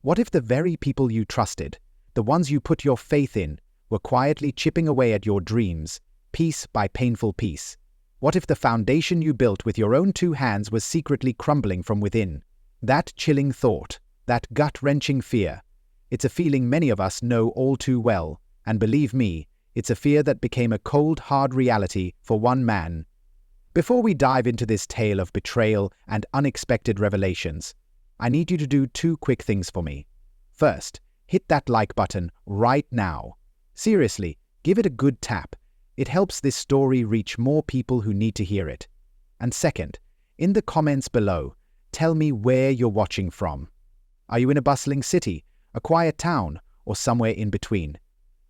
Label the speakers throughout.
Speaker 1: What if the very people you trusted, the ones you put your faith in, were quietly chipping away at your dreams, piece by painful piece? What if the foundation you built with your own two hands was secretly crumbling from within? That chilling thought, that gut-wrenching fear, it's a feeling many of us know all too well, and believe me, it's a fear that became a cold, hard reality for one man. Before we dive into this tale of betrayal and unexpected revelations, I need you to do two quick things for me. First, hit that like button right now. Seriously, give it a good tap. It helps this story reach more people who need to hear it. And second, in the comments below, tell me where you're watching from. Are you in a bustling city, a quiet town, or somewhere in between?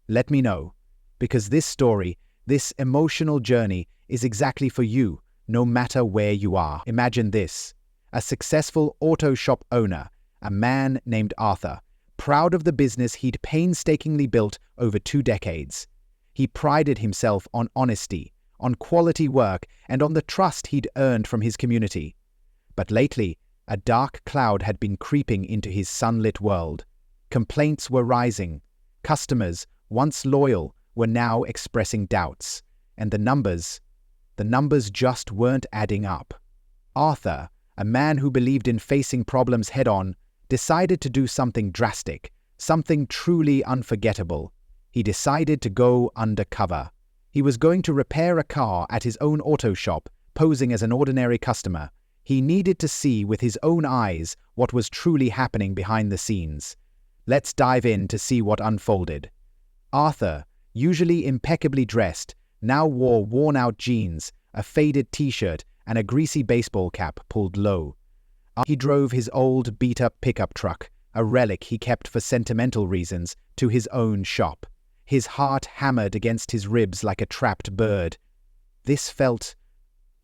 Speaker 1: Let me know, because this story, this emotional journey, is exactly for you, no matter where you are. Imagine this: a successful auto shop owner, a man named Arthur, proud of the business he'd painstakingly built over 2 decades. He prided himself on honesty, on quality work, and on the trust he'd earned from his community. But lately, a dark cloud had been creeping into his sunlit world. Complaints were rising. Customers, once loyal, were now expressing doubts. And the numbers just weren't adding up. Arthur, a man who believed in facing problems head-on, decided to do something drastic, something truly unforgettable. He decided to go undercover. He was going to repair a car at his own auto shop, posing as an ordinary customer. He needed to see with his own eyes what was truly happening behind the scenes. Let's dive in to see what unfolded. Arthur, usually impeccably dressed, now wore worn-out jeans, a faded t-shirt, and a greasy baseball cap pulled low. He drove his old, beat-up pickup truck, a relic he kept for sentimental reasons, to his own shop. His heart hammered against his ribs like a trapped bird. This felt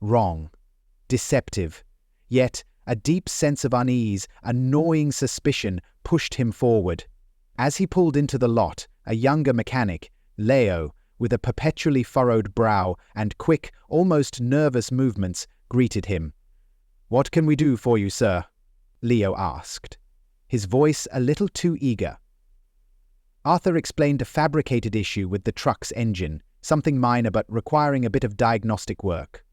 Speaker 1: wrong, deceptive. Yet a deep sense of unease, a gnawing suspicion, pushed him forward. As he pulled into the lot, a younger mechanic, Leo, with a perpetually furrowed brow and quick, almost nervous movements, greeted him. "What can we do for you, sir?" Leo asked, his voice a little too eager. Arthur explained a fabricated issue with the truck's engine, something minor but requiring a bit of diagnostic work.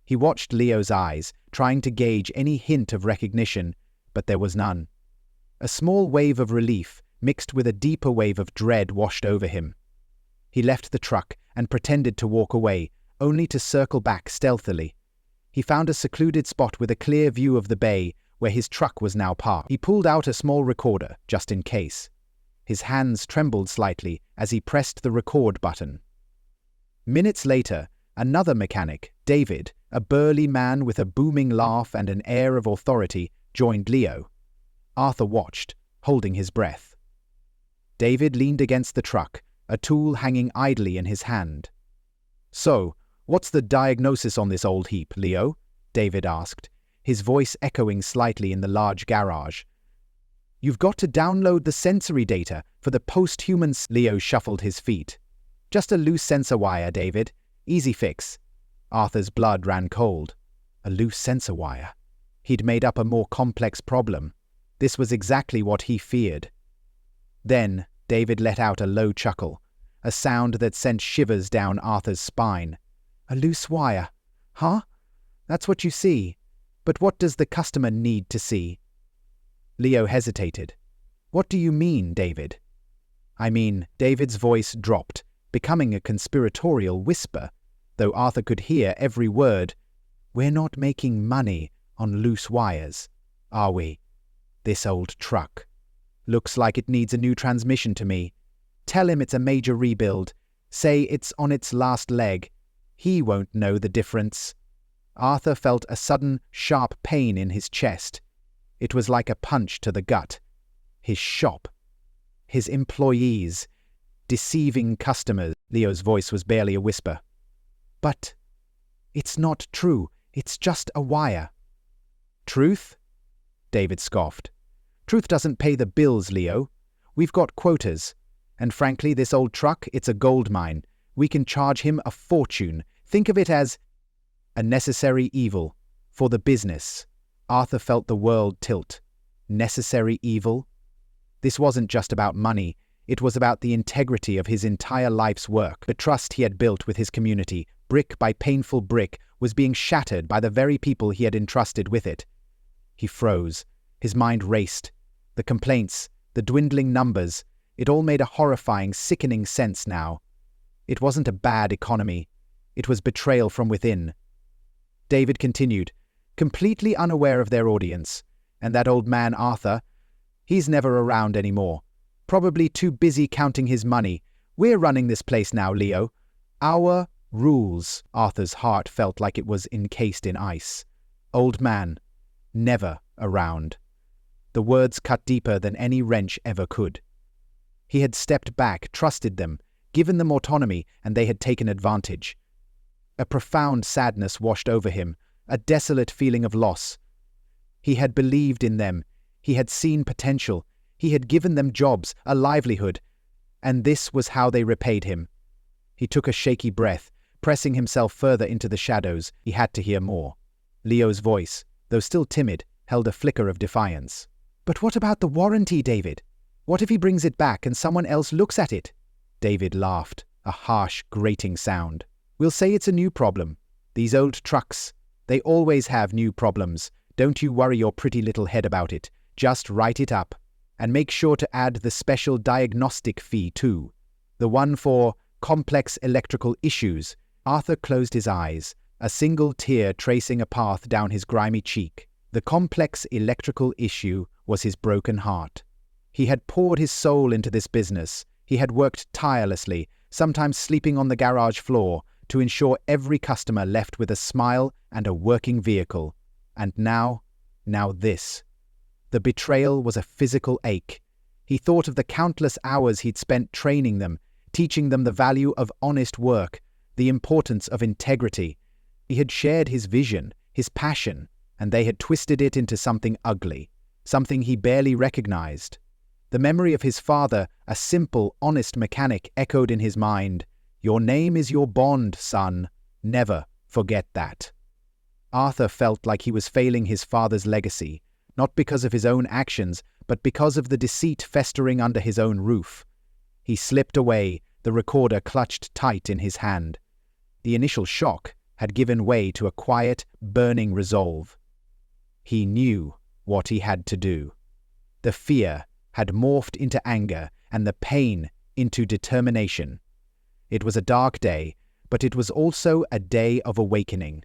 Speaker 1: He watched Leo's eyes, trying to gauge any hint of recognition, but there was none. A small wave of relief, mixed with a deeper wave of dread, washed over him. He left the truck and pretended to walk away, only to circle back stealthily. He found a secluded spot with a clear view of the bay where his truck was now parked. He pulled out a small recorder, just in case. His hands trembled slightly as he pressed the record button. Minutes later, another mechanic, David, a burly man with a booming laugh and an air of authority, joined Leo. Arthur watched, holding his breath. David leaned against the truck, a tool hanging idly in his hand. "So, what's the diagnosis on this old heap, Leo?" David asked, his voice echoing slightly in the large garage. "You've got to download the sensory data for the post-human..." Leo shuffled his feet. "Just a loose sensor wire, David. Easy fix." Arthur's blood ran cold. A loose sensor wire. He'd made up a more complex problem. This was exactly what he feared. Then, David let out a low chuckle, a sound that sent shivers down Arthur's spine. "A loose wire. Huh? That's what you see. But what does the customer need to see?" Leo hesitated. "What do you mean, David?" "I mean," David's voice dropped, becoming a conspiratorial whisper, though Arthur could hear every word. "We're not making money on loose wires, are we? This old truck looks like it needs a new transmission to me. Tell him it's a major rebuild. Say it's on its last leg. He won't know the difference." Arthur felt a sudden, sharp pain in his chest. It was like a punch to the gut. His shop. His employees. Deceiving customers. Leo's voice was barely a whisper. "But it's not true. It's just a wire." "Truth?" David scoffed. "Truth doesn't pay the bills, Leo. We've got quotas. And frankly, this old truck, it's a gold mine. We can charge him a fortune. Think of it as a necessary evil for the business." Arthur felt the world tilt. Necessary evil? This wasn't just about money, it was about the integrity of his entire life's work. The trust he had built with his community, brick by painful brick, was being shattered by the very people he had entrusted with it. He froze. His mind raced. The complaints, the dwindling numbers, it all made a horrifying, sickening sense now. It wasn't a bad economy. It was betrayal from within. David continued, completely unaware of their audience. And that old man Arthur, he's never around anymore. Probably too busy counting his money. We're running this place now, Leo. Our rules. Arthur's heart felt like it was encased in ice. Old man, never around. The words cut deeper than any wrench ever could. He had stepped back, trusted them, given them autonomy, and they had taken advantage. A profound sadness washed over him, a desolate feeling of loss. He had believed in them. He had seen potential. He had given them jobs, a livelihood. And this was how they repaid him. He took a shaky breath, pressing himself further into the shadows. He had to hear more. Leo's voice, though still timid, held a flicker of defiance. But what about the warranty, David? What if he brings it back and someone else looks at it? David laughed, a harsh, grating sound. We'll say it's a new problem. These old trucks, they always have new problems. Don't you worry your pretty little head about it. Just write it up. And make sure to add the special diagnostic fee too. The one for complex electrical issues. Arthur closed his eyes, a single tear tracing a path down his grimy cheek. The complex electrical issue was his broken heart. He had poured his soul into this business. He had worked tirelessly, sometimes sleeping on the garage floor, to ensure every customer left with a smile and a working vehicle. And now this. The betrayal was a physical ache. He thought of the countless hours he'd spent training them, teaching them the value of honest work, the importance of integrity. He had shared his vision, his passion, and they had twisted it into something ugly, something he barely recognized. The memory of his father, a simple, honest mechanic, echoed in his mind. Your name is your bond, son. Never forget that. Arthur felt like he was failing his father's legacy, not because of his own actions, but because of the deceit festering under his own roof. He slipped away, the recorder clutched tight in his hand. The initial shock had given way to a quiet, burning resolve. He knew what he had to do. The fear had morphed into anger, and the pain into determination. It was a dark day, but it was also a day of awakening.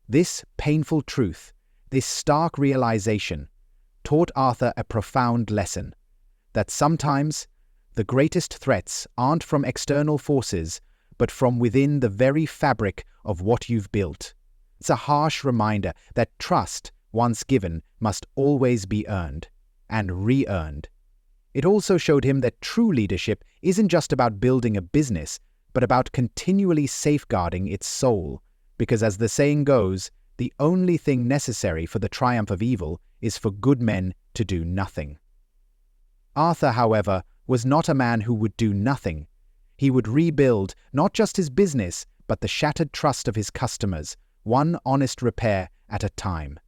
Speaker 1: This painful truth, this stark realization, taught Arthur a profound lesson, that sometimes the greatest threats aren't from external forces, but from within the very fabric of what you've built. It's a harsh reminder that trust, once given, must always be earned, and re-earned. It also showed him that true leadership isn't just about building a business, but about continually safeguarding its soul, because as the saying goes, the only thing necessary for the triumph of evil is for good men to do nothing. Arthur, however, was not a man who would do nothing. He would rebuild not just his business, but the shattered trust of his customers, one honest repair at a time.